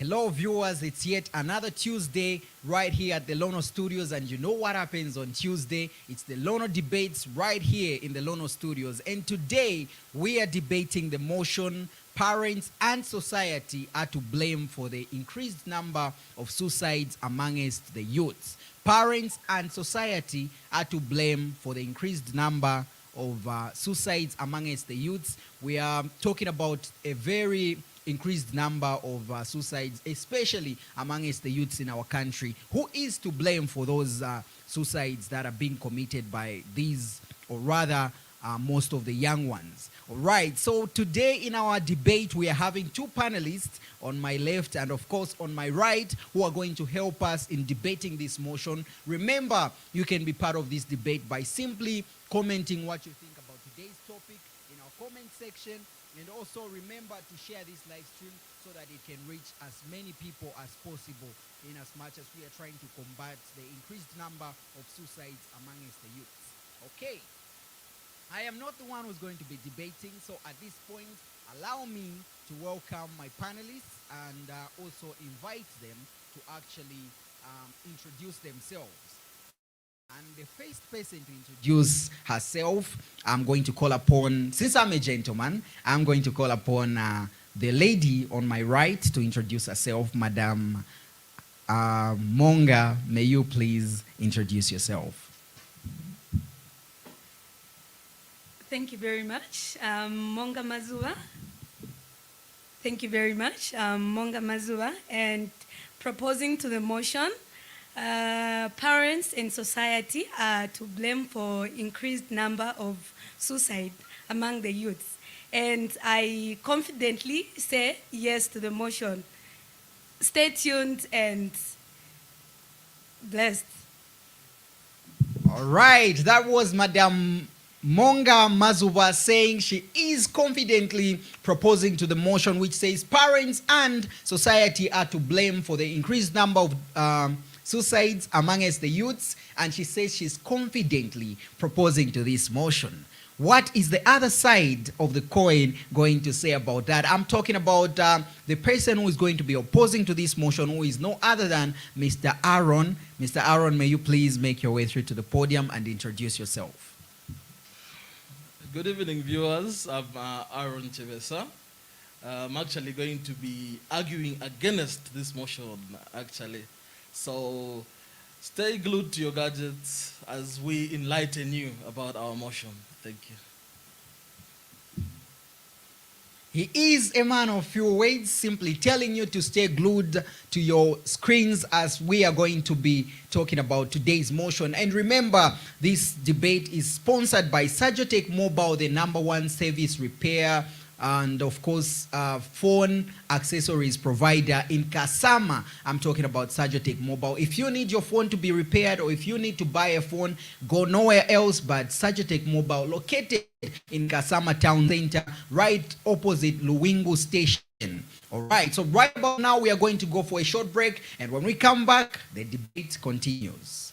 Hello viewers, it's yet another Tuesday right here at the Lono Studios, and you know what happens on Tuesday? It's the Lono debates right here in the Lono Studios, and today we are debating the motion parents and society are to blame for the increased number of suicides amongst the youths. Parents and society are to blame for the increased number of suicides amongst the youths. We are talking about a very increased number of suicides, especially amongst the youths in our country. Who is to blame for those suicides that are being committed by these, or rather, most of the young ones? All right, so today in our debate, we are having two panelists on my left and of course on my right who are going to help us in debating this motion. Remember, you can be part of this debate by simply commenting what you think about today's topic in our comment section. And also remember to share this live stream so that it can reach as many people as possible, in as much as we are trying to combat the increased number of suicides amongst the youths. Okay, I am not the one who's going to be debating, so at this point, allow me to welcome my panelists and also invite them to actually introduce themselves. And the first person to introduce herself, I'm going to call upon, since I'm a gentleman, I'm going to call upon the lady on my right to introduce herself. Madam Monga, may you please introduce yourself? Thank you very much. Monga Mazua. Thank you very much. Monga Mazua, and proposing to the motion, parents and society are to blame for increased number of suicide among the youths. And I confidently say yes to the motion. Stay tuned and blessed. All right, that was Madam Monga Mazuba saying she is confidently proposing to the motion which says parents and society are to blame for the increased number of suicides amongst the youths, and she says she's confidently proposing to this motion. What is the other side of the coin going to say about that? I'm talking about the person who is going to be opposing to this motion, who is no other than Mr. Aaron. Mr. Aaron, may you please make your way through to the podium and introduce yourself. Good evening, viewers. I'm Aaron Chevesa. I'm actually going to be arguing against this motion, actually. So stay glued to your gadgets as we enlighten you about our motion. Thank you. He is a man of few words, simply telling you to stay glued to your screens as we are going to be talking about today's motion. And remember, this debate is sponsored by Sajotech Mobile, the #1 service repair and of course phone accessories provider in Kasama. I'm talking about Sajotech Mobile. If you need your phone to be repaired, or if you need to buy a phone, go nowhere else but Sajotech Mobile, located in Kasama Town Center, right opposite Luwingu Station. All right, so right about now we are going to go for a short break, and when we come back, the debate continues.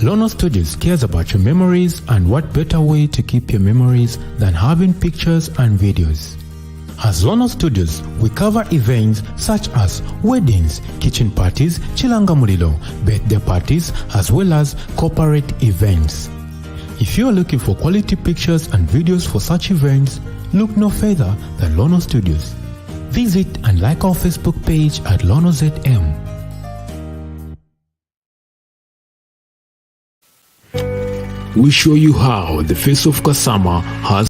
Lono Studios cares about your memories, and what better way to keep your memories than having pictures and videos. As Lono Studios, we cover events such as weddings, kitchen parties, chilanga mulilo, birthday parties, as well as corporate events. If you are looking for quality pictures and videos for such events, look no further than Lono Studios. Visit and like our Facebook page at Lono ZM. We show you how the face of Kasama has.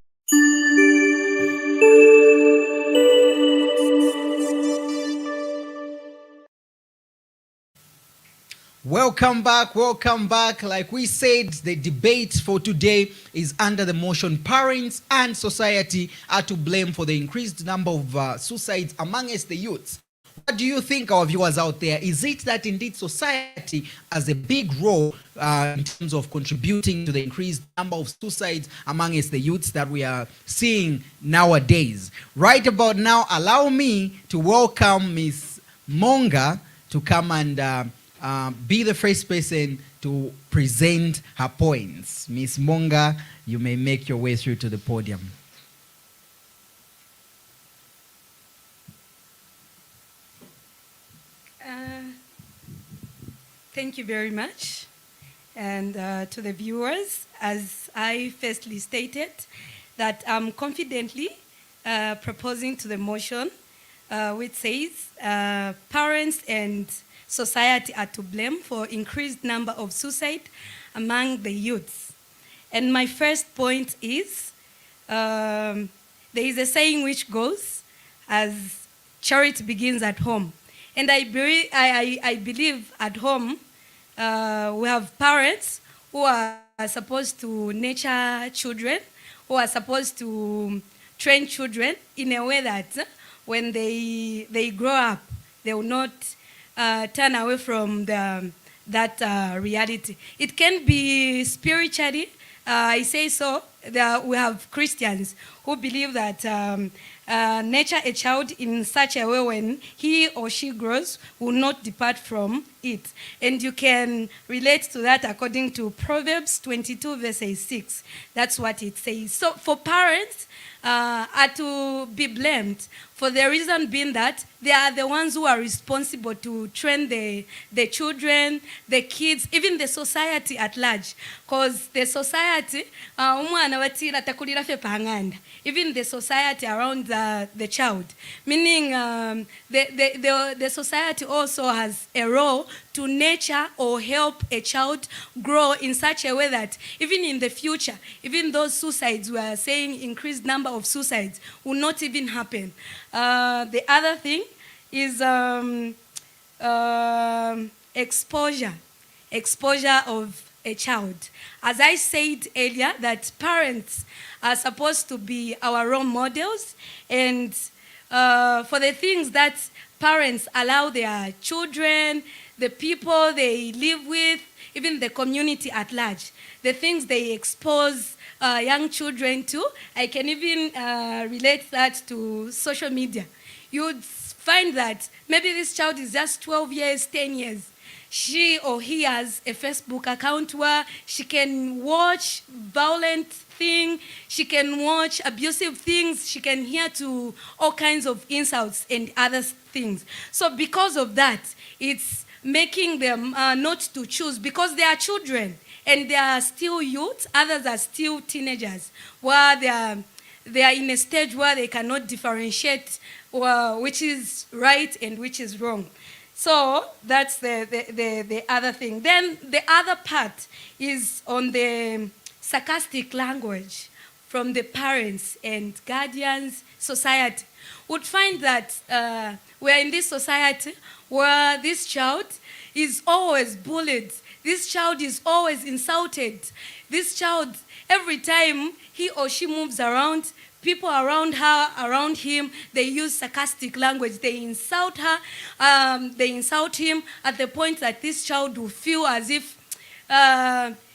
Welcome back, welcome back. Like we said, the debate for today is under the motion parents and society are to blame for the increased number of suicides amongst the youths. What do you think, our viewers out there? Is it that indeed society has a big role in terms of contributing to the increased number of suicides amongst the youths that we are seeing nowadays? Right about now, allow me to welcome Miss Monga to come and be the first person to present her points. Miss Monga, you may make your way through to the podium. Thank you very much. And to the viewers, as I firstly stated, that I'm confidently proposing to the motion which says parents and society are to blame for increased number of suicide among the youths. And my first point is, there is a saying which goes, as charity begins at home. And I believe at home, we have parents who are supposed to nurture children, who are supposed to train children in a way that when they grow up, they will not turn away from that reality. It can be spiritually. I say so. We have Christians who believe that nurture a child in such a way when he or she grows will not depart from it. And you can relate to that according to Proverbs 22 verses 6. That's what it says. So for parents are to be blamed for the reason being that they are the ones who are responsible to train the children, the kids, even the society at large. Because the society, even the society around the child. Meaning the society also has a role to nurture or help a child grow in such a way that even in the future, even those suicides we are saying increased number of suicides will not even happen. The other thing is exposure of a child. As I said earlier, that parents are supposed to be our role models, and for the things that parents allow their children, the people they live with, even the community at large, the things they expose young children to, I can even relate that to social media. You'd find that maybe this child is just 12 years, 10 years. She or he has a Facebook account where she can watch violent things, she can watch abusive things, she can hear to all kinds of insults and other things. So because of that, it's making them not to choose, because they are children and they are still youth, others are still teenagers, where they are in a stage where they cannot differentiate which is right and which is wrong. So that's the other thing. Then the other part is on the sarcastic language from the parents and guardians, society. Would find that we're in this society where this child is always bullied. This child is always insulted. This child, every time he or she moves around, people around her, around him, they use sarcastic language. They insult her, they insult him at the point that this child will feel as if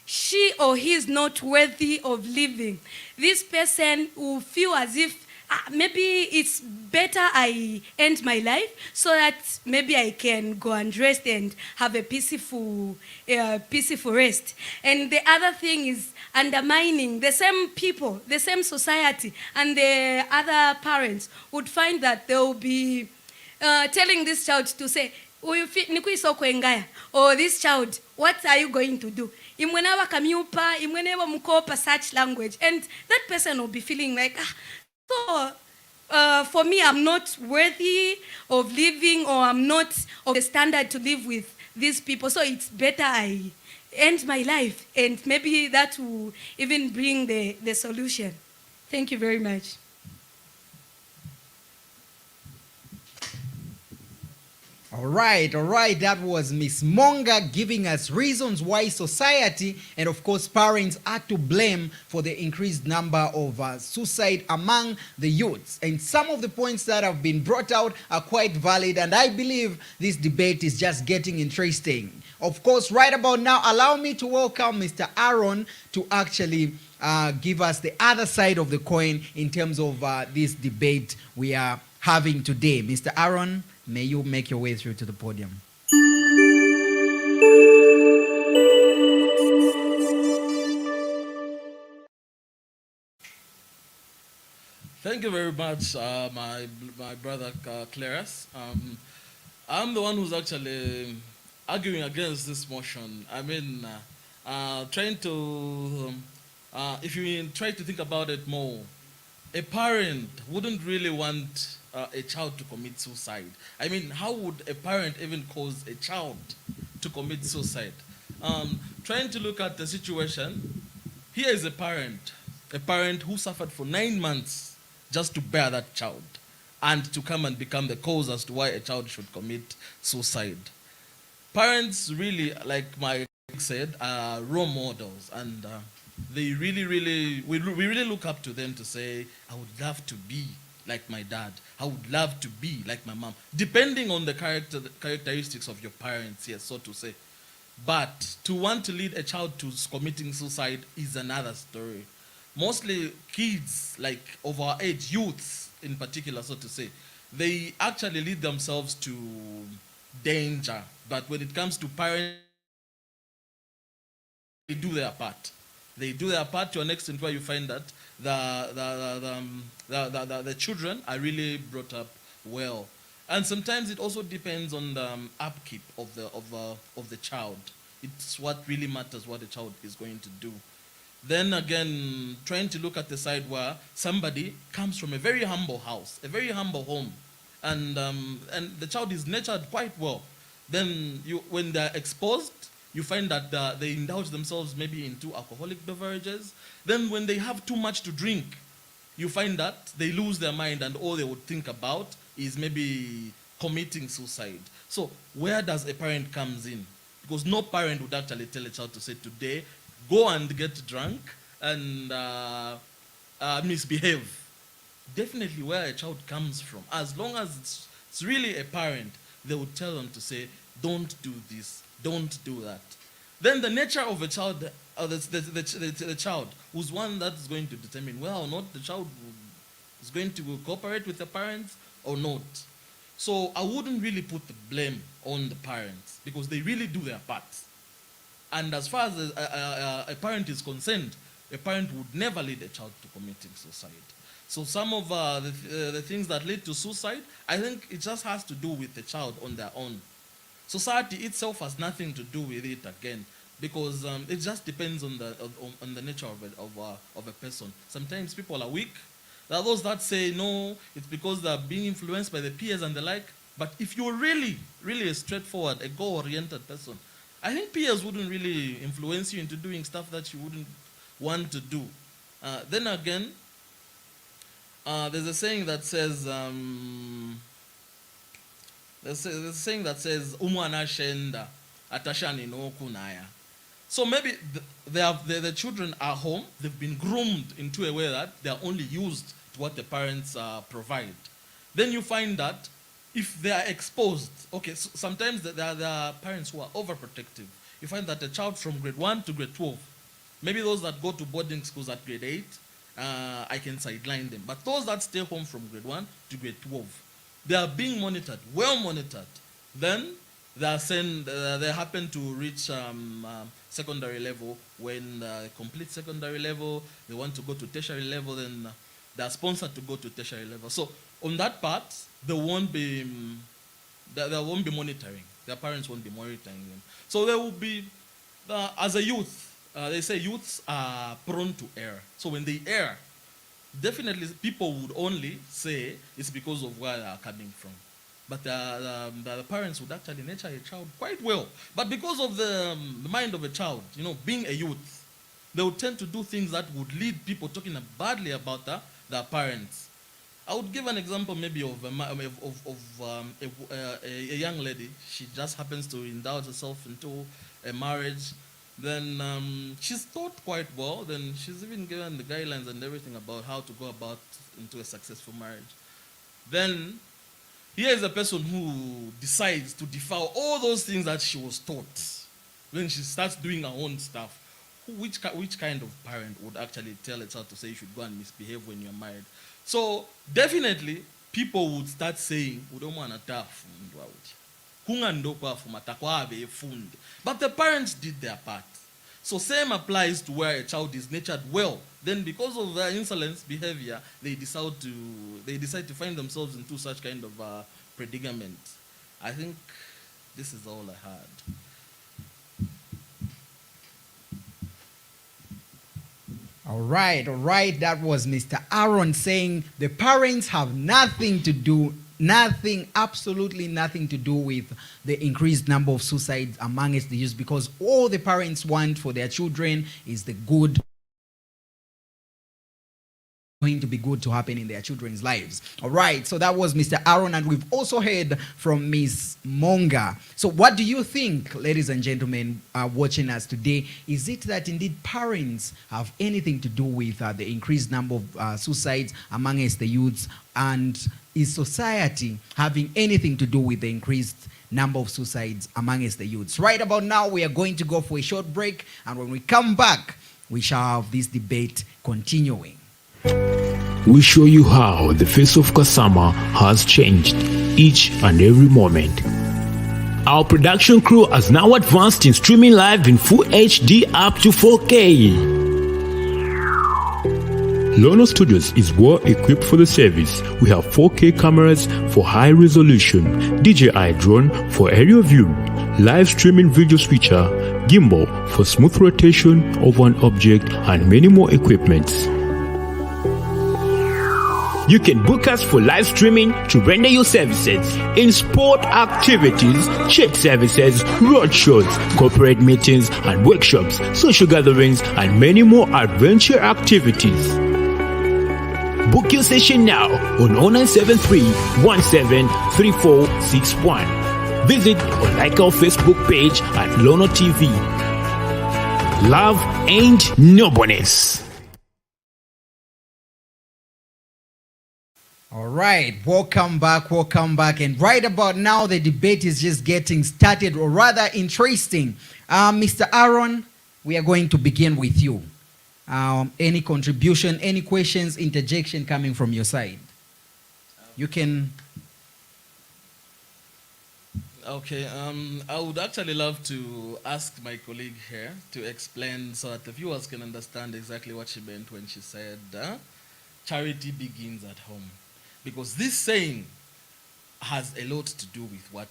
she or he is not worthy of living. This person will feel as if maybe it's better I end my life so that maybe I can go and rest and have a peaceful rest. And the other thing is undermining the same people, the same society, and the other parents would find that they will be telling this child to say, or this child, what are you going to do? Imwenewa kamiupa, imwenewa mukopa, such language. And that person will be feeling like, so for me, I'm not worthy of living, or I'm not of the standard to live with these people. So it's better I end my life, and maybe that will even bring the solution. Thank you very much. All right. That was Miss Monga giving us reasons why society and, of course, parents are to blame for the increased number of suicide among the youths. And some of the points that have been brought out are quite valid, and I believe this debate is just getting interesting. Of course, right about now, allow me to welcome Mr. Aaron to actually give us the other side of the coin in terms of this debate we are having today. Mr. Aaron, may you make your way through to the podium. Thank you very much, my brother Claris. I'm the one who's actually arguing against this motion, I mean, trying to, if you try to think about it more, a parent wouldn't really want a child to commit suicide. I mean, how would a parent even cause a child to commit suicide? Trying to look at the situation, here is a parent who suffered for 9 months just to bear that child and to come and become the cause as to why a child should commit suicide. Parents really, like my colleague said, are role models, and they we really look up to them to say, I would love to be like my dad. I would love to be like my mom, depending on the characteristics of your parents, yes, so to say. But to want to lead a child to committing suicide is another story. Mostly kids, like of our age, youths in particular, so to say, they actually lead themselves to danger. But when it comes to parents, they do their part. They do their part to an extent where you find that the children are really brought up well. And sometimes it also depends on the upkeep of the child. It's what really matters, what the child is going to do. Then again, trying to look at the side where somebody comes from a very humble house, a very humble home, and the child is nurtured quite well. Then when they're exposed, you find that they indulge themselves maybe into alcoholic beverages. Then when they have too much to drink, you find that they lose their mind and all they would think about is maybe committing suicide. So where does a parent comes in? Because no parent would actually tell a child to say, today, go and get drunk and misbehave. Definitely where a child comes from. As long as it's really a parent, they would tell them to say, don't do this, don't do that. Then the nature of a child, the child, who's one that's going to determine whether or not the child is going to cooperate with the parents or not. So I wouldn't really put the blame on the parents because they really do their part. And as far as a parent is concerned, a parent would never lead a child to committing suicide. So some of the things that lead to suicide, I think it just has to do with the child on their own. Society itself has nothing to do with it again, because it just depends on the nature of a person. Sometimes people are weak. There are those that say no, it's because they're being influenced by the peers and the like. But if you're really, really a straightforward, a goal-oriented person, I think peers wouldn't really influence you into doing stuff that you wouldn't want to do. Then again, there's a saying that says, umwana shenda atashani no kunaya. So maybe the children are home, they've been groomed into a way that they're only used to what the parents provide. Then you find that if they are exposed, okay, so sometimes there are parents who are overprotective. You find that a child from grade 1 to grade 12, maybe those that go to boarding schools at grade 8, I can sideline them. But those that stay home from grade 1 to grade 12, they are being monitored, well monitored. Then they are saying they happen to reach secondary level. When they complete secondary level, they want to go to tertiary level, then they are sponsored to go to tertiary level. So on that part, they won't be monitoring. Their parents won't be monitoring them. So there will be, as a youth, they say youths are prone to error. So when they err, definitely people would only say it's because of where they are coming from. But the parents would actually nurture a child quite well. But because of the mind of a child, being a youth, they would tend to do things that would lead people talking badly about their parents. I would give an example maybe of a young lady. She just happens to indulge herself into a marriage. Then she's taught quite well. Then she's even given the guidelines and everything about how to go about into a successful marriage. Then here is a person who decides to defile all those things that she was taught. Then she starts doing her own stuff. Which kind of parent would actually tell a child to say you should go and misbehave when you're married? So definitely people would start saying, but the parents did their part. So same applies to where a child is nurtured well. Then because of their insolence behavior, they decide to find themselves into such kind of predicament. I think This is all I had. All right, all right. That was Mr. Aaron saying the parents have nothing to do, nothing, absolutely nothing to do with the increased number of suicides amongst the youth, because all the parents want for their children is the good going to be good to happen in their children's lives. All right, so that was Mr. Aaron, and we've also heard from Miss Monga. So what do you think, ladies and gentlemen watching us today? Is it that indeed parents have anything to do with the increased number of suicides amongst the youths, and is society having anything to do with the increased number of suicides amongst the youths? Right about now, we are going to go for a short break, and when we come back, we shall have this debate continuing. We show you how the face of Kasama has changed each and every moment. Our production crew has now advanced in streaming live in full HD up to 4K. Lono Studios is well equipped for the service. We have 4K cameras for high resolution, DJI drone for aerial view, live streaming video switcher, gimbal for smooth rotation of an object, and many more equipments. You can book us for live streaming to render your services in sport activities, church services, road shows, corporate meetings and workshops, social gatherings, and many more adventure activities. Book your session now on 0973 173461. Visit or like our Facebook page at Lono TV. Love ain't no bonus. All right, welcome back, and right about now the debate is just getting started, or rather interesting. Mr. Aaron, we are going to begin with you. Any contribution, any questions, interjection coming from your side? You can. Okay, I would actually love to ask my colleague here to explain so that the viewers can understand exactly what she meant when she said charity begins at home. Because this saying has a lot to do with what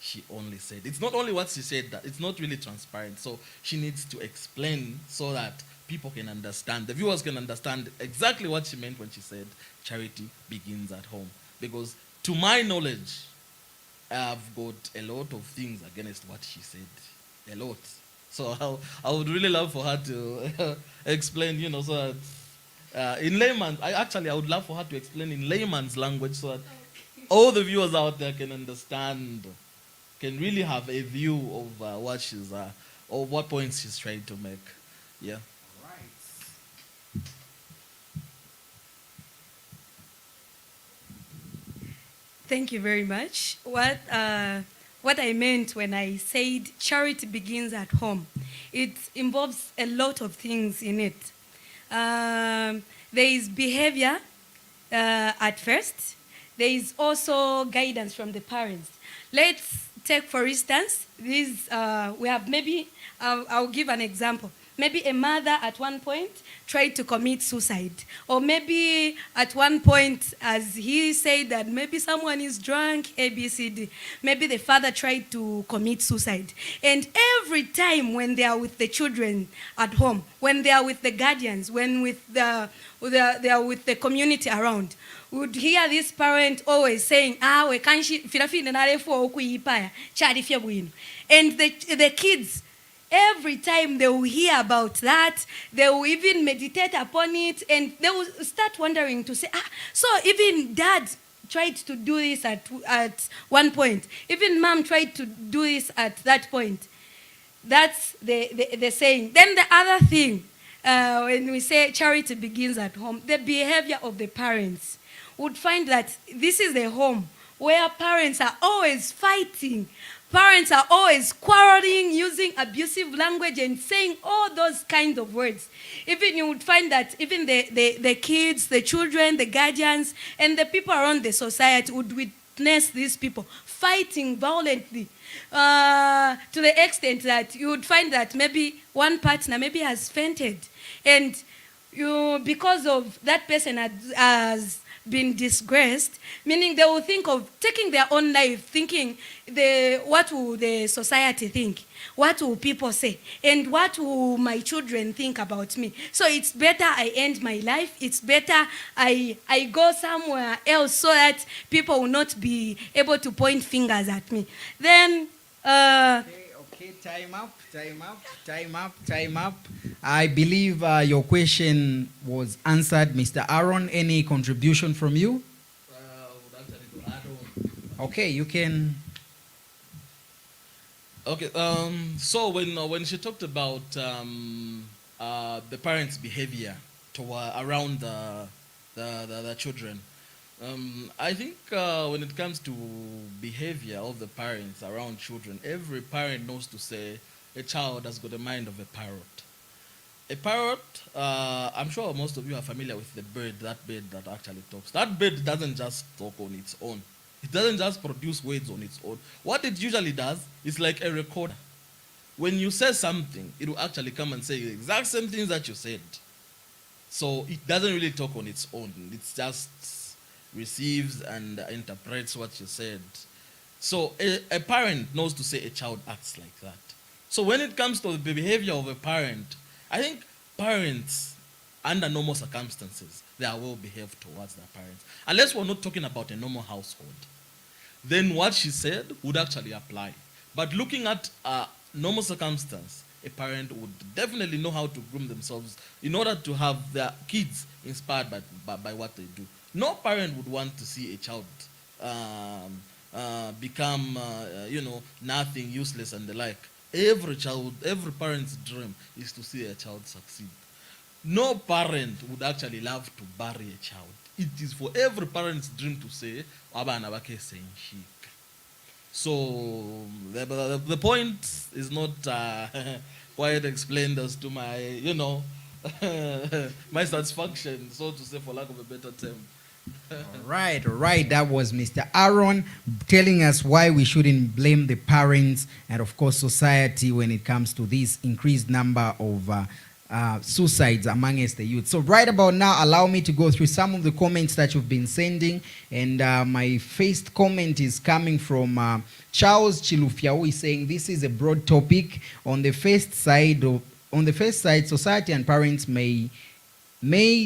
she only said. It's not only what she said, that it's not really transparent. So she needs to explain so that people can understand, the viewers can understand exactly what she meant when she said charity begins at home. Because to my knowledge, I've got a lot of things against what she said. A lot. So I would really love for her to explain, so that in layman's, I would love for her to explain in layman's language so that all the viewers out there can understand, can really have a view of what she's, or what points she's trying to make. Yeah. All right. Thank you very much. What I meant when I said charity begins at home, it involves a lot of things in it. There is behavior at first. There is also guidance from the parents. Let's take, for instance, this. We have maybe, I'll give an example. Maybe a mother at one point tried to commit suicide. Or maybe at one point, as he said that maybe someone is drunk, A, B, C, D. Maybe the father tried to commit suicide. And every time when they are with the children at home, when they are with the guardians, when they are with the community around, we would hear this parent always saying, we can't. And the kids, every time they will hear about that, they will even meditate upon it, and they will start wondering to say, so even dad tried to do this at one point. Even mom tried to do this at that point. That's the saying. Then the other thing, when we say charity begins at home, the behavior of the parents would find that this is the home where parents are always fighting. Parents are always quarreling, using abusive language and saying all those kinds of words. Even you would find that even the kids, the children, the guardians, and the people around the society would witness these people fighting violently to the extent that you would find that maybe one partner maybe has fainted. And because of that person has been disgraced, meaning they will think of taking their own life, thinking what will the society think? What will people say? And what will my children think about me? So it's better I end my life. It's better I go somewhere else so that people will not be able to point fingers at me. Then Okay, time up. I believe your question was answered. Mr. Aaron, any contribution from you? Would actually to add on. Okay, you can. Okay, so when she talked about the parents' behavior around the children, I think when it comes to behavior of the parents around children, every parent knows to say a child has got the mind of a parrot. A parrot, I'm sure most of you are familiar with that bird that actually talks. That bird doesn't just talk on its own. It doesn't just produce words on its own. What it usually does is like a recorder. When you say something, it will actually come and say the exact same things that you said. So it doesn't really talk on its own. It just receives and interprets what you said. So a parent knows to say a child acts like that. So when it comes to the behavior of a parent, I think parents, under normal circumstances, they are well behaved towards their parents. Unless we're not talking about a normal household. Then what she said would actually apply. But looking at a normal circumstance, a parent would definitely know how to groom themselves in order to have their kids inspired by what they do. No parent would want to see a child become, nothing, useless and the like. Every parent's dream is to see a child succeed. No parent would actually love to bury a child. It is for every parent's dream to say, "Abana bake senshika." So the point is not quite explained as to my, my satisfaction, so to say, for lack of a better term. All right. That was Mr. Aaron telling us why we shouldn't blame the parents and, of course, society when it comes to this increased number of suicides amongst the youth. So right about now, allow me to go through some of the comments that you've been sending. And my first comment is coming from Charles Chilufia, who is saying this is a broad topic. On the first side, society and parents may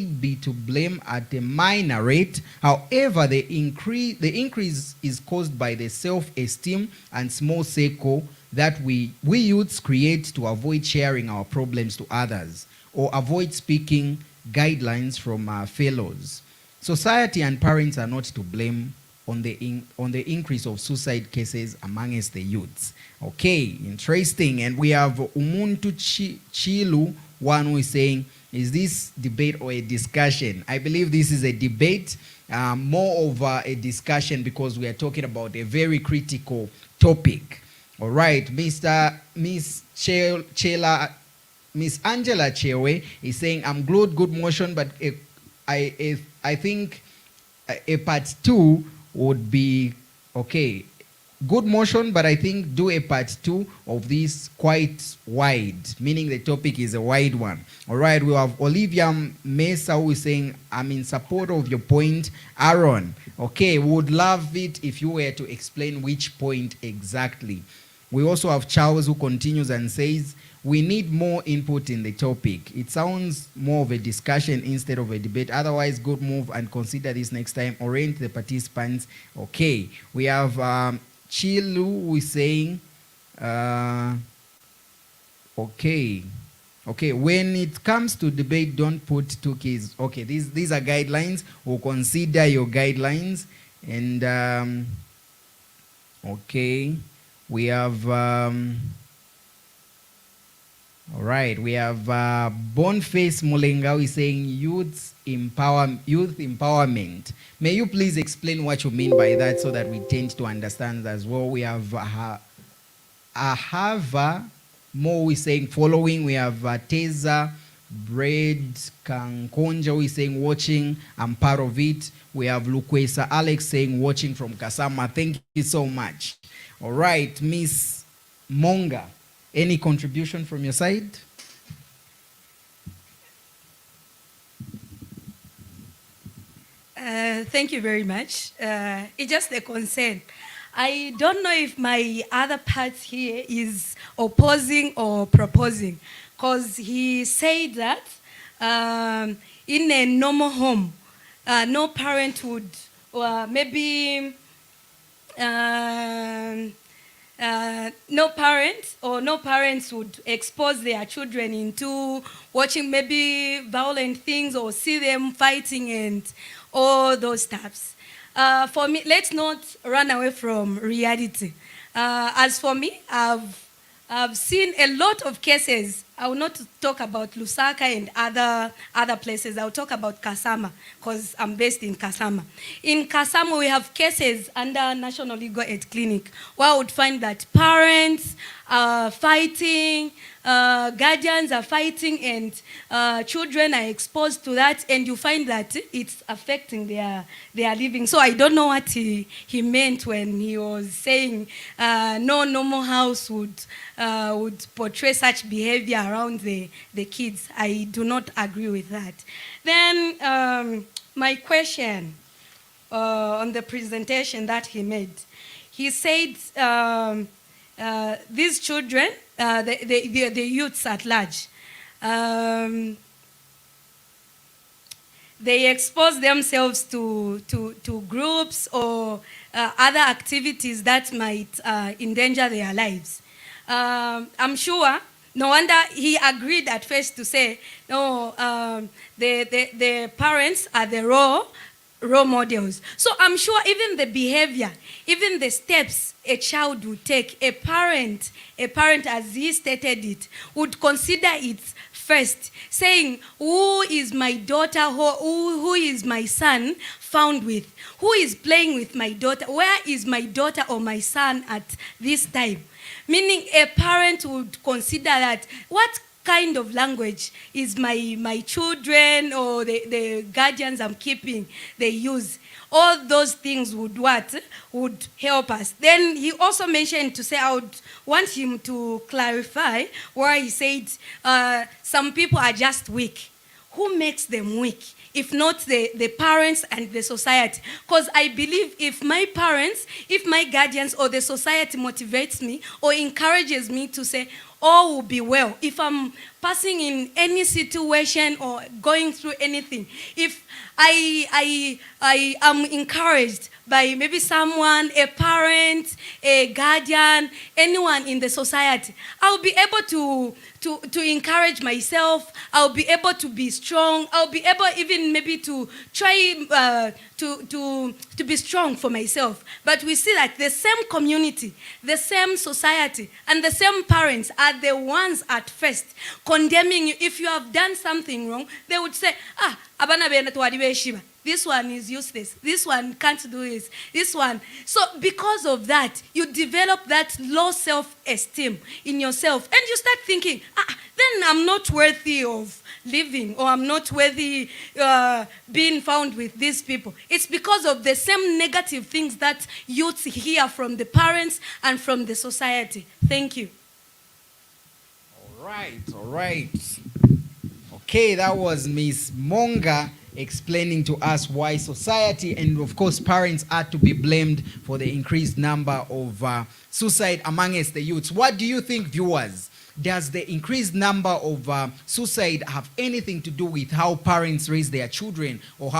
be to blame at a minor rate. However, the increase is caused by the self-esteem and small circle that we youths create to avoid sharing our problems to others or avoid speaking guidelines from our fellows. Society and parents are not to blame on the increase of suicide cases amongst the youths. Okay, interesting. And we have Umuntu Chilu, one who is saying, is this debate or a discussion? I believe this is a debate, more of a discussion, because we are talking about a very critical topic. All right, Miss Angela Chewe is saying, I'm good motion, but I think a part 2 would be okay. Good motion, but I think do a part 2 of this quite wide, meaning the topic is a wide one. All right, we have Olivia Mesa who is saying, I'm in support of your point, Aaron. Okay, would love it if you were to explain which point exactly. We also have Charles who continues and says, we need more input in the topic. It sounds more of a discussion instead of a debate. Otherwise, good move and consider this next time. Orient the participants. Okay, we have Chilu who is saying, okay, when it comes to debate, don't put 2 kids. Okay, these are guidelines. We'll consider your guidelines. And okay, we have all right, we have Boniface Mulenga who is saying youth empowerment. May you please explain what you mean by that so that we tend to understand as well. We have Ahava Mo who is saying following. We have Teza Bread Kankonja who is saying watching, I'm part of it. We have Lukwesa Alex saying watching from Kasama. Thank you so much. All right, Miss Monga, any contribution from your side? Thank you very much. It's just a concern. I don't know if my other part here is opposing or proposing, because he said that in a normal home, no parent would, or maybe no parents would expose their children into watching maybe violent things or see them fighting and all those stuffs. For me, let's not run away from reality. As for me, I've seen a lot of cases. I will not talk about Lusaka and other places. I'll talk about Kasama because I'm based in Kasama. In Kasama, we have cases under National Legal Aid Clinic where I would find that parents are fighting, guardians are fighting, and children are exposed to that, and you find that it's affecting their living. So I don't know what he meant when he was saying no normal house would portray such behavior around the kids. I do not agree with that. Then my question on the presentation that he made, he said these children, the youths at large, they expose themselves to groups or other activities that might endanger their lives. I'm sure, no wonder he agreed at first to say, no, the parents are the role models. So I'm sure even the behavior, even the steps a child would take, a parent, as he stated it, would consider it first, saying, who is my daughter, who is my son found with? Who is playing with my daughter? Where is my daughter or my son at this time? Meaning a parent would consider that, what kind of language is my children or the guardians I'm keeping, they use? All those things would help us. Then he also mentioned to say, I would want him to clarify where he said some people are just weak. Who makes them weak? If not the parents and the society? Because I believe if my parents, if my guardians or the society motivates me or encourages me to say, all will be well. If I'm passing in any situation or going through anything, if I am encouraged by maybe someone, a parent, a guardian, anyone in the society, I'll be able to encourage myself. I'll be able to be strong. I'll be able even maybe to try to be strong for myself. But we see that the same community, the same society, and the same parents are the ones at first condemning you. If you have done something wrong, they would say, abana bena tuwadiwe shiba. This one is useless. This one can't do this. This one. So because of that, you develop that low self-esteem in yourself. And you start thinking, then I'm not worthy of living, or I'm not worthy being found with these people. It's because of the same negative things that youths hear from the parents and from the society. Thank you. All right. Okay, that was Miss Monga explaining to us why society and of course parents are to be blamed for the increased number of suicide amongst the youths. What do you think, viewers? Does the increased number of suicide have anything to do with how parents raise their children, or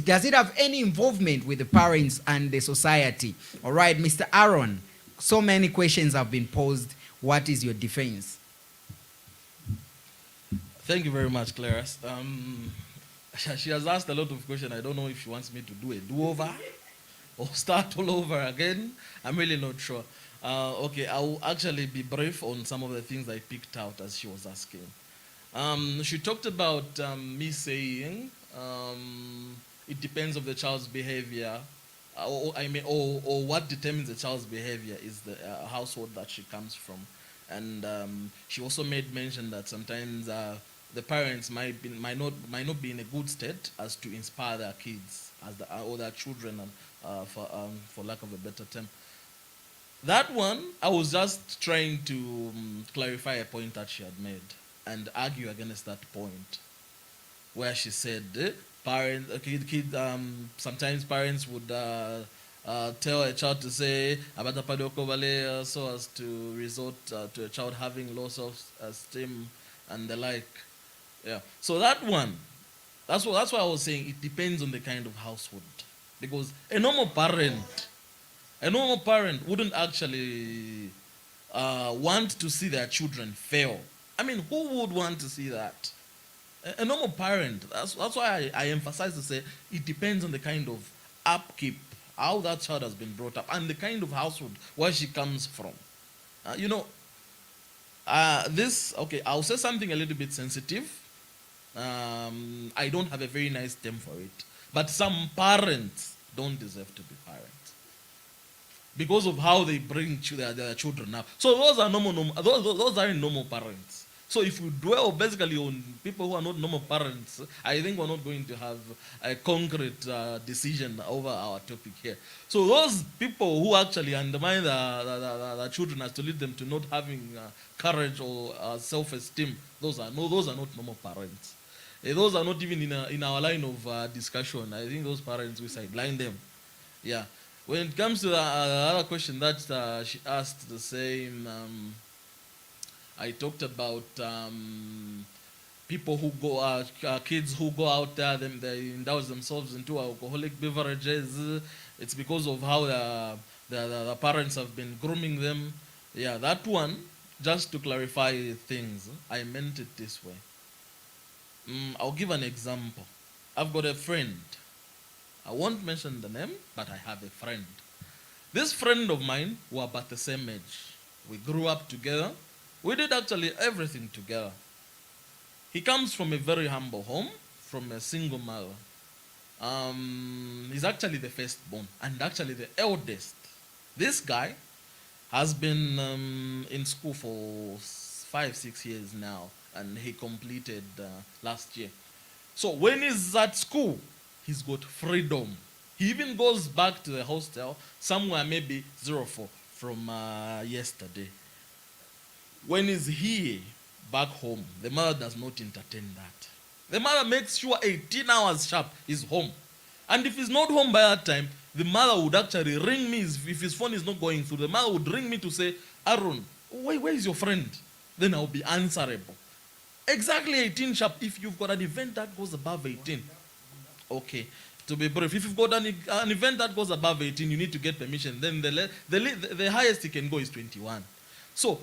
does it have any involvement with the parents and the society? All right, Mr. Aaron, so many questions have been posed. What is your defense? Thank you very much, Clarice. She has asked a lot of questions. I don't know if she wants me to do a do-over or start all over again. I'm really not sure. Okay, I will actually be brief on some of the things I picked out as she was asking. She talked about me saying it depends on the child's behavior, or what determines the child's behavior is the household that she comes from. And she also made mention that sometimes the parents might not be in a good state as to inspire their kids or their children, for lack of a better term. That one, I was just trying to clarify a point that she had made and argue against that point, where she said Sometimes parents would tell a child to say "Abatapadoko vale," so as to resort to a child having low self-esteem and the like. Yeah. So that's why I was saying it depends on the kind of household, because a normal parent wouldn't actually want to see their children fail. I mean, who would want to see that? A normal parent. That's why I emphasize to say it depends on the kind of upkeep, how that child has been brought up, and the kind of household where she comes from. I'll say something a little bit sensitive. I don't have a very nice term for it, but some parents don't deserve to be parents because of how they bring their children up. So those are those aren't normal parents. So if we dwell basically on people who are not normal parents, I think we're not going to have a concrete decision over our topic here. So those people who actually undermine the children as to lead them to not having courage or self-esteem, those are not normal parents. Those are not even in our line of discussion. I think those parents, we sideline them. Yeah. When it comes to the other question that she asked, the same, I talked about people who go, kids who go out there, they indulge themselves into alcoholic beverages. It's because of how the parents have been grooming them. Yeah, that one, just to clarify things, I meant it this way. I'll give an example. I've got a friend. I won't mention the name, but I have a friend. This friend of mine, we're about the same age. We grew up together. We did actually everything together. He comes from a very humble home, from a single mother. He's actually the firstborn and actually the eldest. This guy has been in school for 5-6 years now, and he completed last year. So when he's at school, he's got freedom. He even goes back to the hostel somewhere maybe 04 from yesterday. When he's here, back home, the mother does not entertain that. The mother makes sure 18 hours sharp is home. And if he's not home by that time, the mother would actually ring me. If his phone is not going through, the mother would ring me to say, Aaron, where is your friend? Then I'll be answerable. Exactly 18 sharp. If you've got an event that goes above 18. Okay. To be brief, if you've got an event that goes above 18, you need to get permission. Then the highest he can go is 21. So,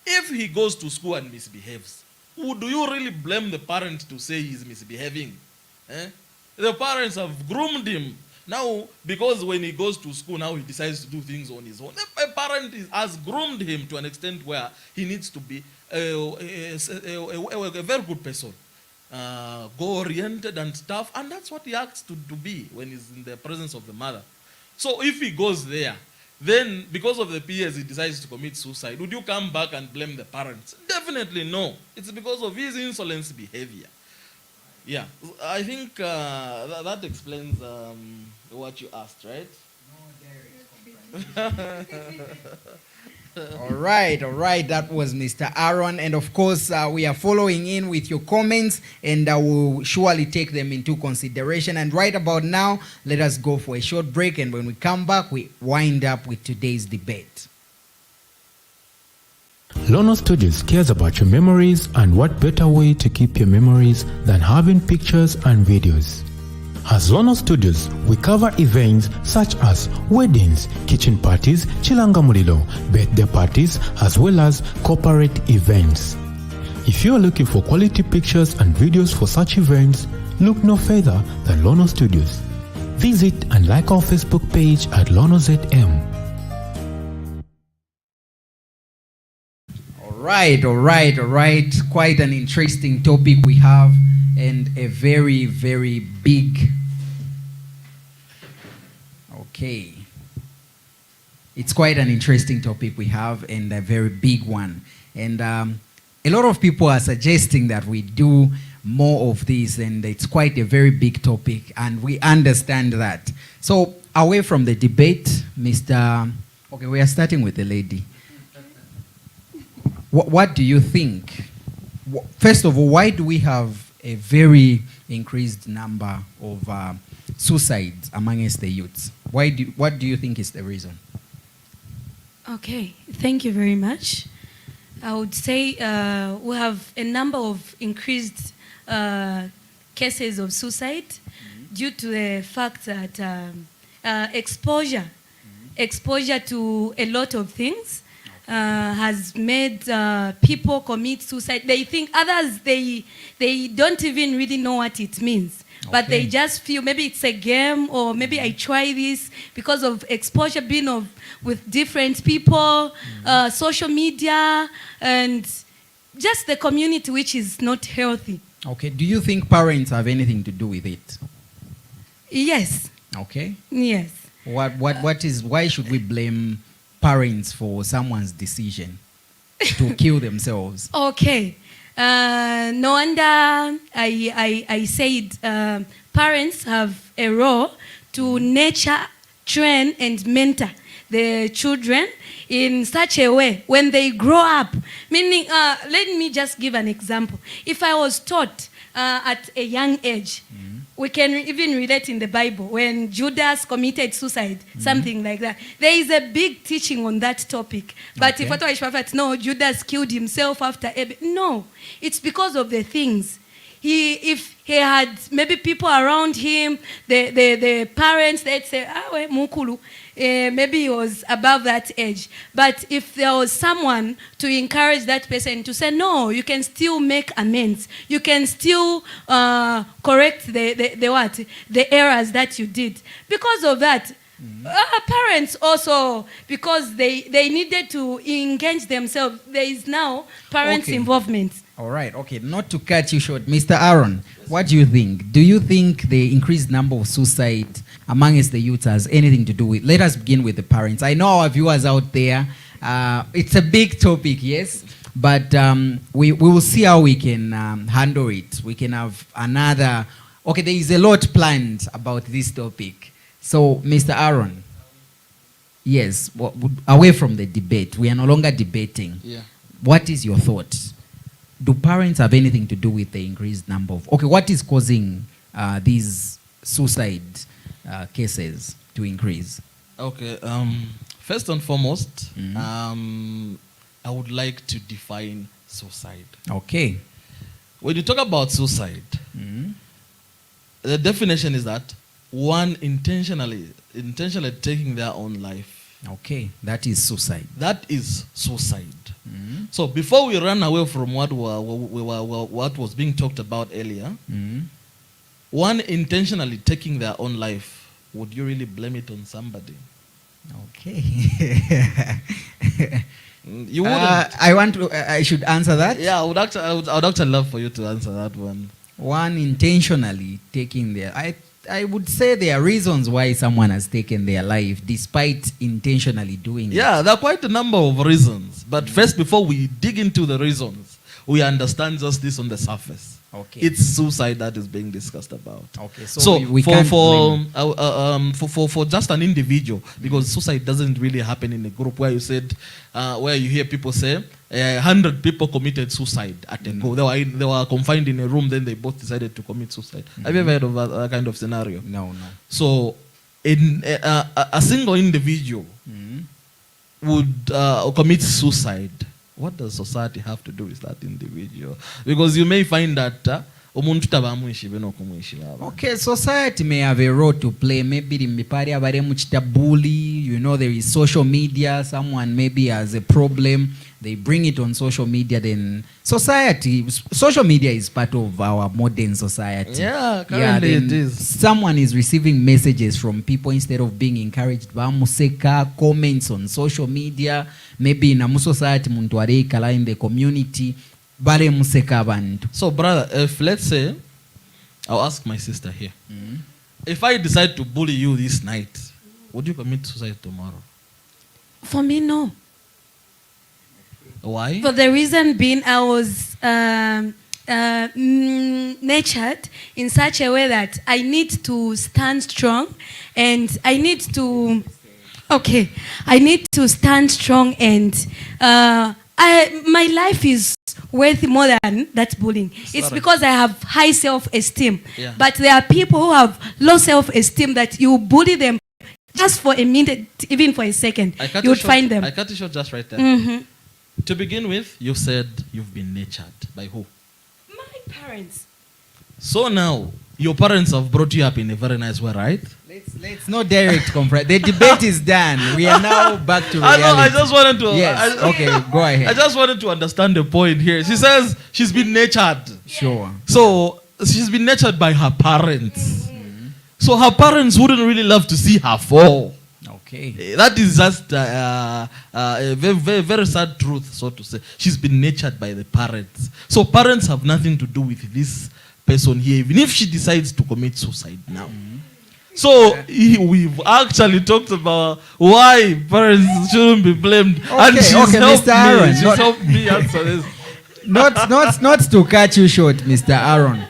if he goes to school and misbehaves, do you really blame the parent to say he's misbehaving? The parents have groomed him. Now, because when he goes to school, now he decides to do things on his own. A parent has groomed him to an extent where he needs to be a very good person. Goal-oriented and stuff, and that's what he acts to be when he's in the presence of the mother. So if he goes there, then because of the peers he decides to commit suicide, would you come back and blame the parents? Definitely no. It's because of his insolence behavior. Yeah, I think that explains what you asked, right? All right. That was Mr. Aaron. And of course, we are following in with your comments, and I will surely take them into consideration. And right about now, let us go for a short break. And when we come back, we wind up with today's debate. Lono Studios cares about your memories, and what better way to keep your memories than having pictures and videos. As Lono Studios, we cover events such as weddings, kitchen parties, chilangamulilo, birthday parties, as well as corporate events. If you are looking for quality pictures and videos for such events, look no further than Lono Studios. Visit and like our Facebook page at LonoZM. All right. Quite an interesting topic we have, and a very, very big. Okay. It's quite an interesting topic we have, and a very big one. And a lot of people are suggesting that we do more of this, and it's quite a very big topic, and we understand that. So, away from the debate, Okay, we are starting with the lady. What do you think? First of all, why do we have a very increased number of suicides amongst the youths? What do you think is the reason? Okay, thank you very much. I would say we have a number of increased cases of suicide due to the fact that exposure to a lot of things has made people commit suicide. They think others, they don't even really know what it means. But they just feel maybe it's a game, or maybe I try this because of exposure, being with different people, social media, and just the community, which is not healthy. Okay. Do you think parents have anything to do with it? Yes. Okay. Yes. Why should we blame parents for someone's decision to kill themselves? Okay. No wonder I said parents have a role to nurture, train, and mentor the children in such a way when they grow up. Meaning, let me just give an example. If I was taught at a young age, we can even relate in the Bible when Judas committed suicide, something like that. There is a big teaching on that topic. But if what I no, Judas killed himself after Abel. No, it's because of the things. If he had maybe people around him, the parents, they'd say, mukulu. Maybe he was above that age. But if there was someone to encourage that person to say, no, you can still make amends. You can still correct the errors that you did. Because of that, parents also, because they needed to engage themselves, there is now parents' involvement. All right, okay, not to cut you short. Mr. Aaron, what do you think? Do you think the increased number of suicide amongst the youth has anything to do with, let us begin with the parents. I know our viewers out there, it's a big topic, yes, but we will see how we can handle it. We can have another, okay, there is a lot planned about this topic. So, Mr. Aaron, yes, away from the debate, we are no longer debating. Yeah. What is your thought? Do parents have anything to do with the increased number of, okay, what is causing these suicide cases to increase? Okay, first and foremost, I would like to define suicide. Okay. When you talk about suicide, the definition is that one intentionally taking their own life. Okay, that is suicide. That is suicide. So before we run away from what was being talked about earlier, one intentionally taking their own life, would you really blame it on somebody? Okay. You wouldn't. I should answer that? Yeah, I would actually love for you to answer that one. One intentionally taking their, I would say there are reasons why someone has taken their life despite intentionally doing it. Yeah, there are quite a number of reasons. But first, before we dig into the reasons, we understand just this on the surface. Okay. It's suicide that is being discussed about. Okay, so we for can't for just an individual, because suicide doesn't really happen in a group where you said, where you hear people say 100 people committed suicide at a go. They were confined in a room, then they both decided to commit suicide. Have you ever heard of that kind of scenario? No. So, in a single individual would commit suicide. What does society have to do with that individual? Because you may find that okay, society may have a role to play. Maybe bully, you know, there is social media, someone maybe has a problem, they bring it on social media, then social media is part of our modern society. Yeah, currently it is. Someone is receiving messages from people instead of being encouraged. Comments on social media, maybe in a society, in the community. So, brother, if let's say, I'll ask my sister here. If I decide to bully you this night, would you commit suicide tomorrow? For me, no. Why? For the reason being, I was nurtured in such a way that I need to stand strong, and I need to stand strong, and my life is worth more than that bullying. It's because I have high self-esteem. Yeah. But there are people who have low self-esteem that you bully them just for a minute, even for a second. You would find them. I cut you short just right there. Mm-hmm. To begin with, you said you've been nurtured. By who? My parents. So now, your parents have brought you up in a very nice way, right? Let's not direct confront. The debate is done. We are now back to reality. I just wanted to. Yes. Okay, go ahead. I just wanted to understand the point here. She says she's been nurtured. Sure. So she's been nurtured by her parents. Mm-hmm. So her parents wouldn't really love to see her fall. Okay. That is just a very, very, very sad truth, so to say. She's been nurtured by the parents. So parents have nothing to do with this person here, even if she decides to commit suicide now. Mm-hmm. So we've actually talked about why parents shouldn't be blamed. Okay, and she's helped Mr. Aaron, me. She's helped me answer this. Not to cut you short, Mr. Aaron.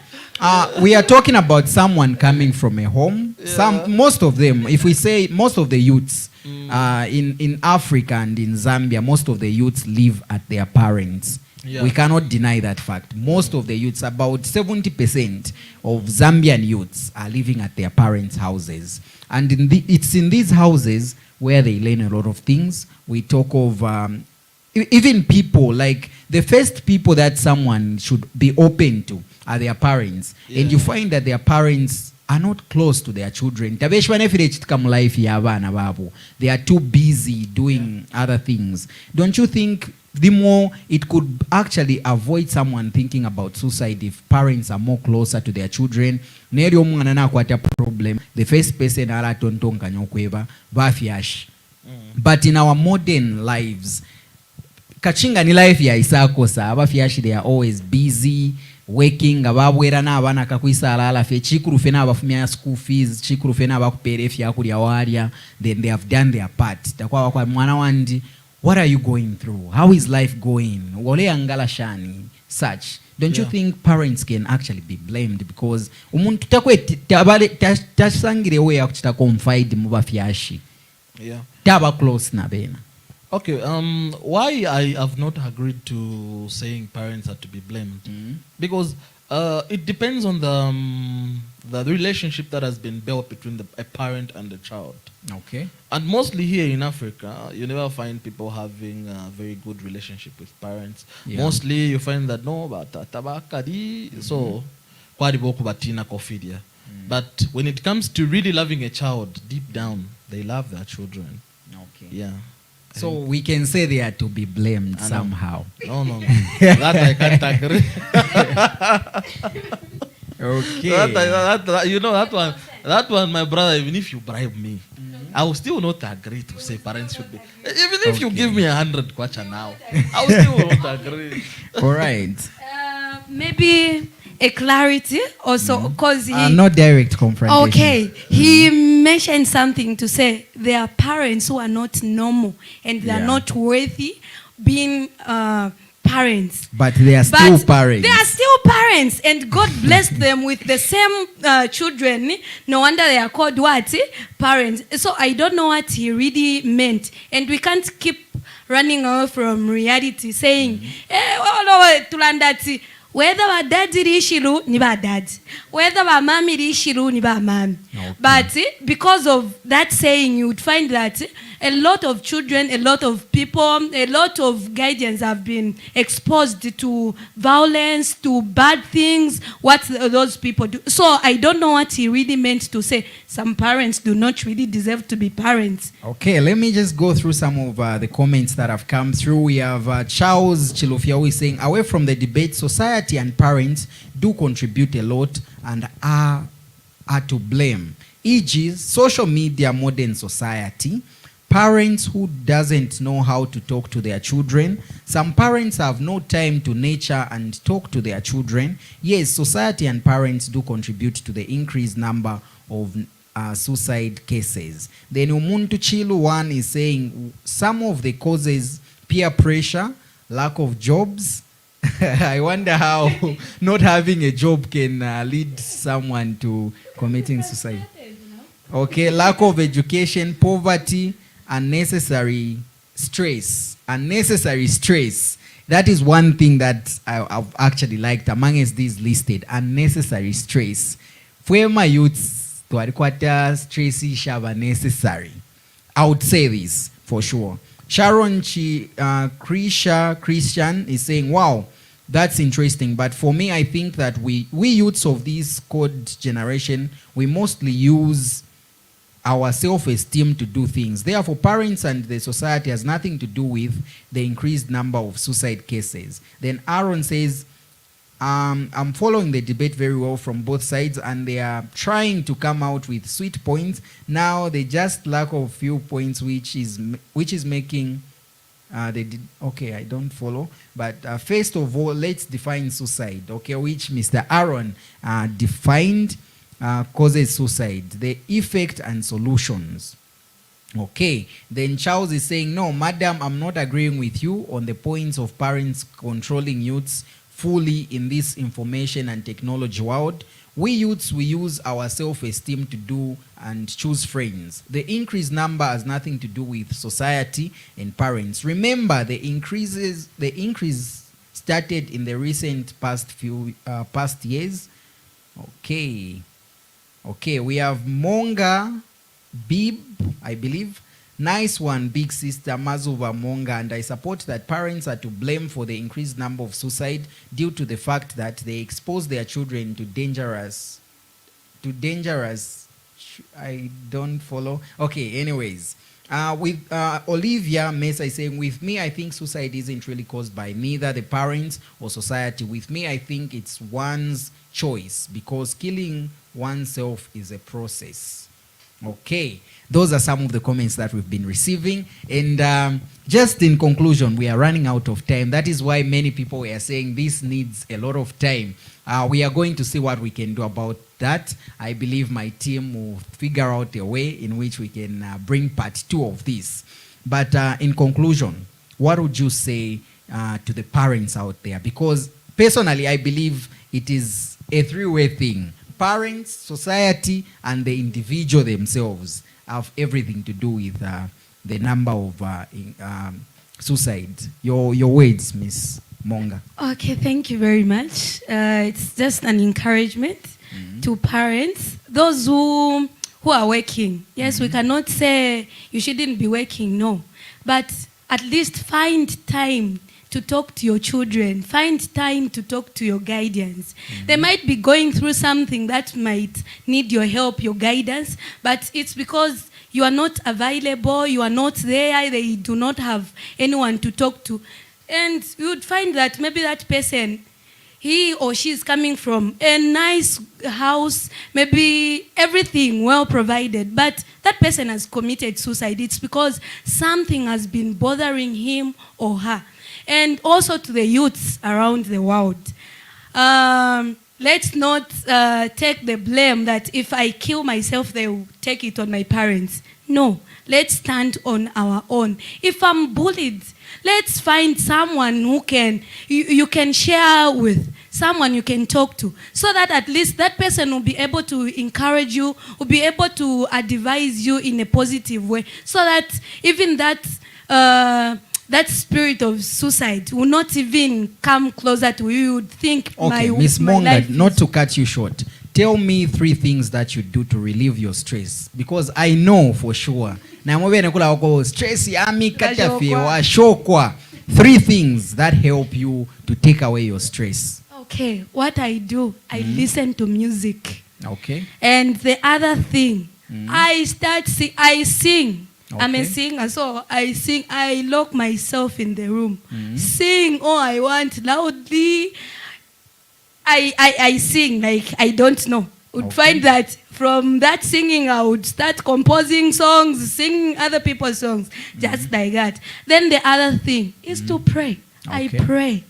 We are talking about someone coming from a home. Yeah. Most of them, if we say most of the youths in Africa and in Zambia, most of the youths live at their parents. Yeah. We cannot deny that fact. Most of the youths, about 70% of Zambian youths are living at their parents' houses. And it's in these houses where they learn a lot of things. We talk of even people, like the first people that someone should be open to are their parents. Yeah. And you find that their parents are not close to their children. They are too busy doing other things. Don't you think the more it could actually avoid someone thinking about suicide if parents are more closer to their children? Problem. The first person but in our modern lives, kachinga ni life ya isakosa abafiashi, they are always busy working. Ababwera na abana kakwisa alala fe chikuru fe na abafumya school fees, chikuru fe na abakupere fya kuli awaria. Then they have done their part. Takwa kwa mwana wandi, what are you going through? How is life going? Wole angala shani such. Don't you think parents can actually be blamed because umuntu takwe tasangire we akuchita confide mu bafiashi. Yeah. Taba close na bena. Okay, why I have not agreed to saying parents are to be blamed? Mm-hmm. Because it depends on the relationship that has been built between a parent and a child. Okay. And mostly here in Africa, you never find people having a very good relationship with parents. Yeah. Mostly you find that no, but tabakadi, so kwadiboku batina kofidia. But when it comes to really loving a child, deep down, they love their children. Okay. Yeah. So we can say they are to be blamed somehow. No. That I can't agree. Okay. That one, my brother, even if you bribe me, I will still not agree to say parents should be. Even if you give me 100 kwacha now, I will still not agree. All right. Maybe a clarity also, because not direct confrontation. Okay, he mentioned something to say there are parents who are not normal and they are not worthy being parents. But they are still parents. They are still parents, and God blessed them with the same children. No wonder they are called what? Parents. So I don't know what he really meant, and we can't keep running away from reality, saying, whether our daddy rishiru ni ba dad, whether our mommy rishiru ni ba mom. Okay. But because of that saying, you would find that a lot of children, a lot of people, a lot of guardians have been exposed to violence, to bad things, what those people do. So I don't know what he really meant to say. Some parents do not really deserve to be parents. Okay, let me just go through some of the comments that have come through. We have Charles Chilofiawi saying, away from the debate, society and parents do contribute a lot and are to blame. E.g., social media, modern society, parents who doesn't know how to talk to their children. Some parents have no time to nurture and talk to their children. Yes, society and parents do contribute to the increased number of suicide cases. Then Umuntu Chilu one is saying some of the causes, peer pressure, lack of jobs. I wonder how not having a job can lead someone to committing suicide. Okay, lack of education, poverty, unnecessary stress. that is one thing that I've actually liked amongst these listed. Unnecessary stress. For my youths, to adequate stress shaba necessary. I would say this for sure. Sharon Christian is saying, wow, that's interesting. But for me, I think that we youths of this code generation, we mostly use our self-esteem to do things. Therefore, parents and the society has nothing to do with the increased number of suicide cases. Then Aaron says, I'm following the debate very well from both sides, and they are trying to come out with sweet points. Now they just lack of few points, which is making okay, I don't follow. But first of all, let's define suicide. Okay, which Mr. Aaron defined causes suicide, the effect and solutions. Okay, then Charles is saying, no, madam, I'm not agreeing with you on the points of parents controlling youths fully in this information and technology world. We youths, we use our self-esteem to do and choose friends. The increased number has nothing to do with society and parents. Remember, the increase started in the recent past years. Okay, we have Monga Bib, I believe. Nice one, big sister Mazuva Monga, and I support that parents are to blame for the increased number of suicide due to the fact that they expose their children to dangerous, I don't follow. Okay, anyways. With Olivia Mesa is saying, with me, I think suicide isn't really caused by neither the parents or society. With me, I think it's one's choice, because killing oneself is a process. Okay, those are some of the comments that we've been receiving. And just in conclusion, we are running out of time. That is why many people were saying this needs a lot of time. We are going to see what we can do about that. I believe my team will figure out a way in which we can bring part 2 of this. But in conclusion, what would you say to the parents out there? Because personally, I believe it is a three-way thing. Parents, society, and the individual themselves have everything to do with the number of suicide. Your words, Miss Monga. Okay, thank you very much. It's just an encouragement to parents, those who are working. Yes, we cannot say you shouldn't be working, no. But at least find time to talk to your children. Find time to talk to your guardians. They might be going through something that might need your help, your guidance, but it's because you are not available, you are not there, they do not have anyone to talk to. And you would find that maybe that person, he or she is coming from a nice house, maybe everything well provided, but that person has committed suicide. It's because something has been bothering him or her. And also to the youths around the world, let's not take the blame that if I kill myself, they will take it on my parents. No, let's stand on our own. If I'm bullied, let's find someone who you can share with, someone you can talk to, so that at least that person will be able to encourage you, will be able to advise you in a positive way, so that even that spirit of suicide will not even come closer to you. You would think, okay, Miss Monga, not to cut you short, tell me 3 things that you do to relieve your stress, because I know for sure. Stress 3 things that help you to take away your stress. Okay, what I do, I listen to music. Okay. And the other thing, I sing. Okay. I'm a singer, so I sing. I lock myself in the room. Sing all I want loudly. I sing like I don't know. Would find that from that singing I would start composing songs, singing other people's songs, just like that. Then the other thing is to pray. Okay. I pray.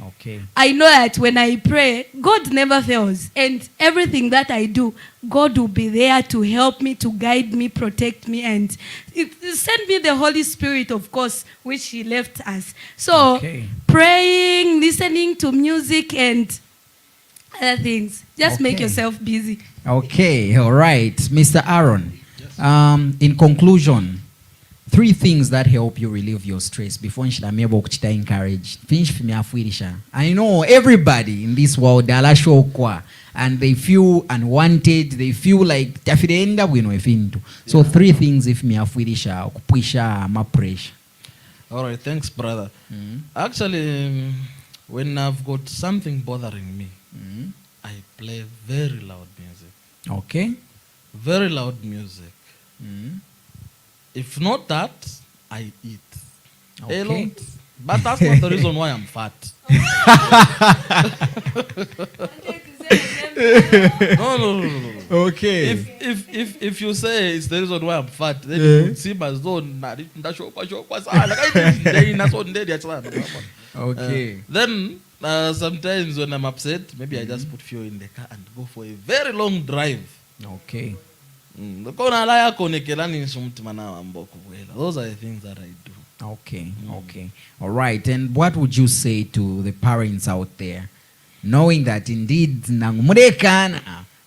Okay. I know that when I pray, God never fails. And everything that I do, God will be there to help me, to guide me, protect me, and send me the Holy Spirit, of course, which He left us. So, praying, listening to music, and other things. Just make yourself busy. Okay, all right. Mr. Aaron, in conclusion, 3 things that help you relieve your stress before nshilamiebo kuchita encourage. Finch fimiafuirisha. I know everybody in this world alashokwa and they feel unwanted, they feel like tafirenda bwino efintu. So 3 things if miafuirisha kupwisha ma pressure. All right, thanks, brother. Actually, when I've got something bothering me, I play very loud music. Okay. Very loud music. If not that, I eat. Okay. A lot. But that's not the reason why I'm fat. No. Okay. If you say it's the reason why I'm fat, then it would seem as though Okay. Then sometimes when I'm upset, maybe I just put fuel in the car and go for a very long drive. Okay. Those are the things that I do. Okay. Okay. All right. And what would you say to the parents out there, knowing that indeed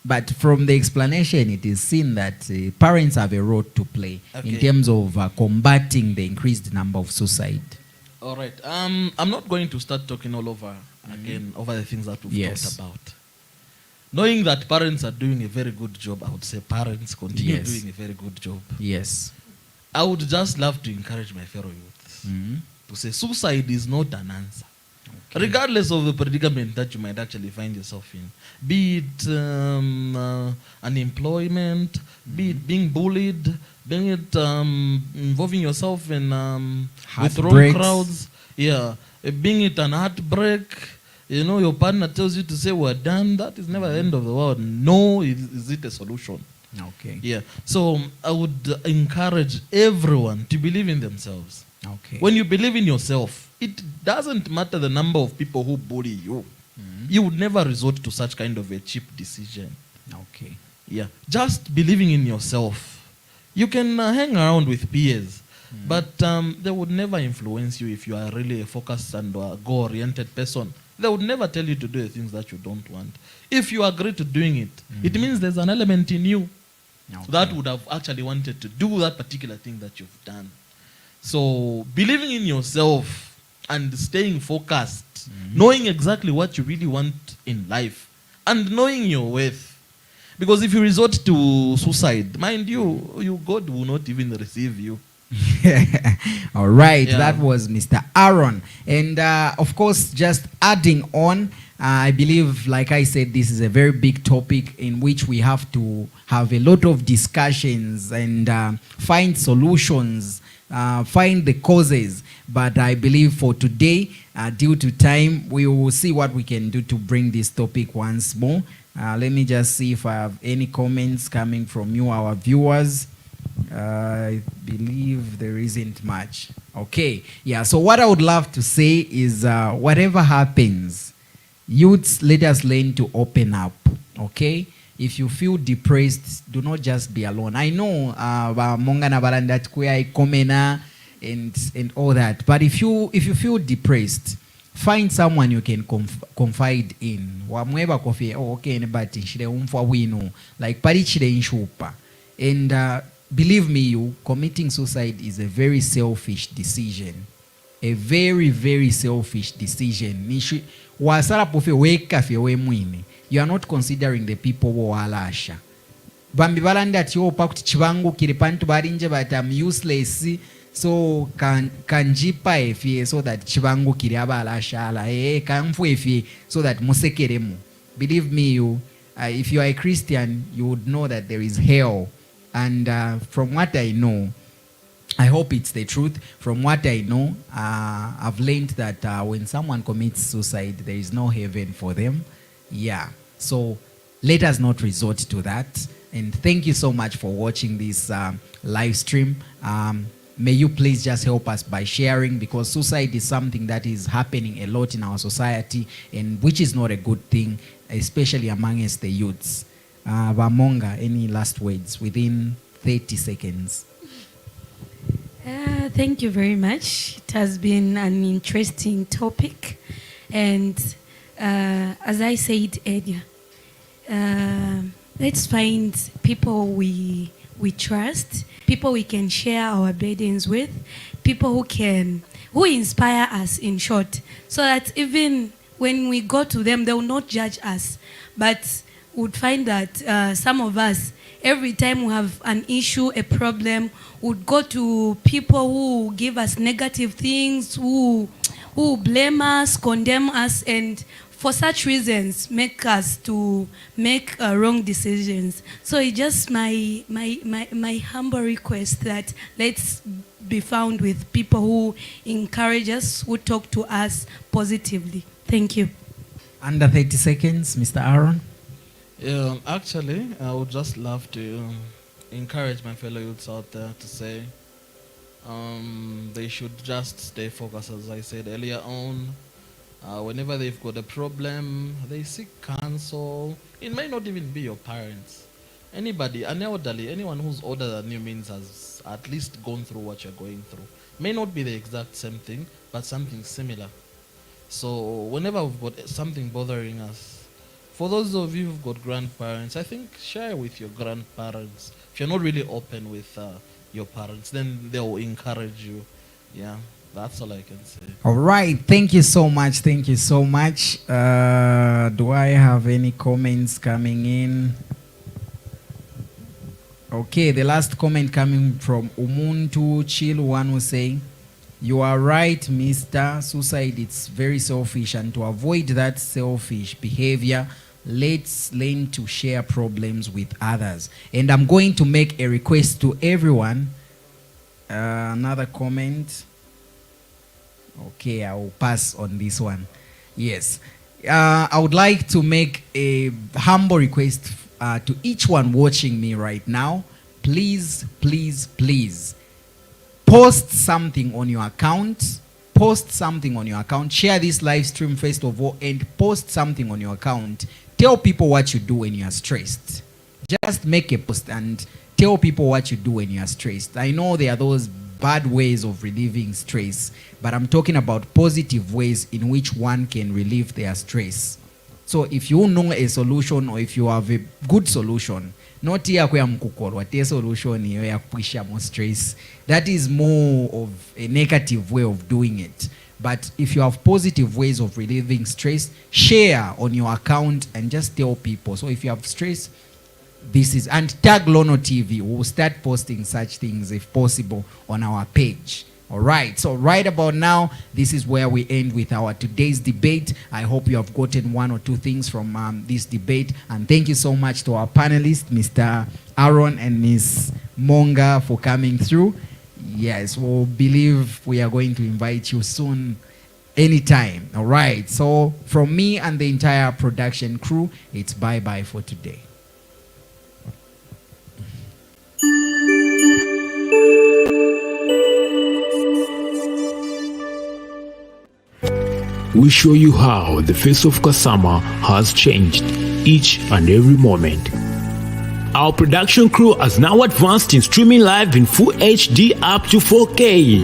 but from the explanation it is seen that parents have a role to play in terms of combating the increased number of suicide? All right. I'm not going to start talking all over again over the things that we've talked about. Knowing that parents are doing a very good job, I would say parents continue doing a very good job. Yes. I would just love to encourage my fellow youths to say suicide is not an answer. Okay. Regardless of the predicament that you might actually find yourself in, be it unemployment, be it being bullied, be it involving yourself in with wrong crowds, being it an heartbreak. You know, your partner tells you to say we're done. That is never the end of the world. No, is it a solution? Okay. Yeah. So I would encourage everyone to believe in themselves. Okay. When you believe in yourself, it doesn't matter the number of people who bully you. You would never resort to such kind of a cheap decision. Okay. Yeah. Just believing in yourself. You can hang around with peers, but they would never influence you if you are really a focused and goal-oriented person. They would never tell you to do the things that you don't want. If you agree to doing it, it means there's an element in you that would have actually wanted to do that particular thing that you've done. So believing in yourself and staying focused, knowing exactly what you really want in life, and knowing your worth. Because if you resort to suicide, mind you, God will not even receive you. All right, that was Mr. Aaron. And of course, just adding on, I believe, like I said, this is a very big topic in which we have to have a lot of discussions and find solutions, find the causes. But I believe for today, due to time, we will see what we can do to bring this topic once more. Let me just see if I have any comments coming from you, our viewers. I believe there isn't much. Okay. Yeah. So what I would love to say is whatever happens, youths, let us learn to open up. Okay. If you feel depressed, do not just be alone. I know monga na balandat kuya ikomena and all that. But if you feel depressed, find someone you can confide in. Wamweba kofi okay nebati shile umfwa wino like pari chile inshupa. And believe me, committing suicide is a very selfish decision. A very, very selfish decision. You are not considering the people who are alasha. Bambi balanda tiyo pakuti chibangu kiripantu barinje but I'm useless. So kanjipa efie so that chibangu kiriaba alasha ala kamfu efie so that musekeremu. Believe me, if you are a Christian, you would know that there is hell. And from what I know, I hope it's the truth. From what I know, I've learned that when someone commits suicide, there is no heaven for them. Yeah. So let us not resort to that. And thank you so much for watching this live stream. May you please just help us by sharing, because suicide is something that is happening a lot in our society, and which is not a good thing, especially amongst the youths. Vamonga, any last words within 30 seconds? Thank you very much. It has been an interesting topic. And as I said earlier, let's find people we we trust, people we can share our burdens with, people who inspire us, in short, so that even when we go to them, they will not judge us, but would find that some of us, every time we have an issue, a problem, would go to people who give us negative things, who blame us, condemn us, and for such reasons make us to make wrong decisions. So it's just my humble request that let's be found with people who encourage us, who talk to us positively. Thank you. Under 30 seconds, Mr. Aaron. Yeah, actually, I would just love to encourage my fellow youths out there to say they should just stay focused, as I said earlier on. Whenever they've got a problem, they seek counsel. It may not even be your parents. Anybody, an elderly, anyone who's older than you means has at least gone through what you're going through. May not be the exact same thing, but something similar. So whenever we've got something bothering us, for those of you who've got grandparents, I think share with your grandparents. If you're not really open with your parents, then they'll encourage you. Yeah, that's all I can say. All right, thank you so much. Thank you so much. Do I have any comments coming in? Okay, the last comment coming from Umuntu Chill, one was saying, "You are right, Mr. Suicide, it's very selfish, and to avoid that selfish behavior, let's learn to share problems with others." And I'm going to make a request to everyone. Another comment. Okay, I will pass on this one. Yes. I would like to make a humble request to each one watching me right now. Please, please, please, post something on your account. Post something on your account. Share this live stream first of all, and post something on your account. Tell people what you do when you are stressed. Just make a post and tell people what you do when you are stressed. I know there are those bad ways of relieving stress, but I'm talking about positive ways in which one can relieve their stress. So if you know a solution, or if you have a good solution, not here kwa mkukolwa, te solution hiyo ya kupisha more stress, that is more of a negative way of doing it. But if you have positive ways of relieving stress, share on your account and just tell people. So if you have stress, this is, and tag Lono TV. We'll start posting such things if possible on our page. All right, so right about now, this is where we end with our today's debate. I hope you have gotten one or two things from this debate. And thank you so much to our panelists, Mr. Aaron and Ms. Monga, for coming through. Yes, we'll believe we are going to invite you soon, anytime. All right, so from me and the entire production crew, it's bye-bye for today. We show you how the face of Kasama has changed each and every moment. Our production crew has now advanced in streaming live in full HD up to 4K.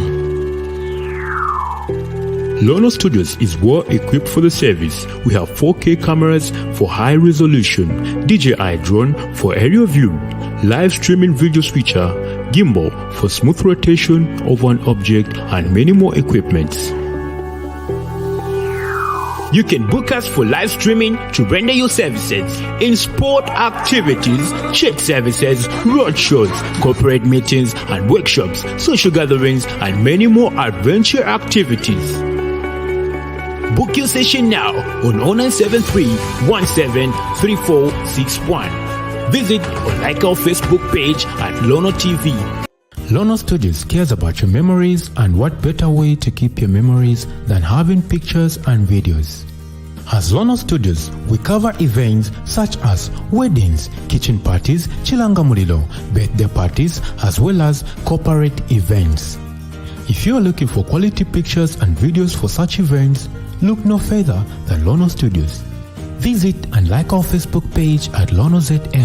Lono Studios is well equipped for the service. We have 4K cameras for high resolution, DJI drone for aerial view, live streaming video switcher, gimbal for smooth rotation of an object, and many more equipments. You can book us for live streaming to render your services in sport activities, church services, road shows, corporate meetings and workshops, social gatherings, and many more adventure activities. Book your session now on 0973-173461. Visit or like our Facebook page at Lono TV. Lono Studios cares about your memories, and what better way to keep your memories than having pictures and videos. As Lono Studios, we cover events such as weddings, kitchen parties, chilanga mulilo, birthday parties, as well as corporate events. If you are looking for quality pictures and videos for such events, look no further than Lono Studios. Visit and like our Facebook page at Lono ZL.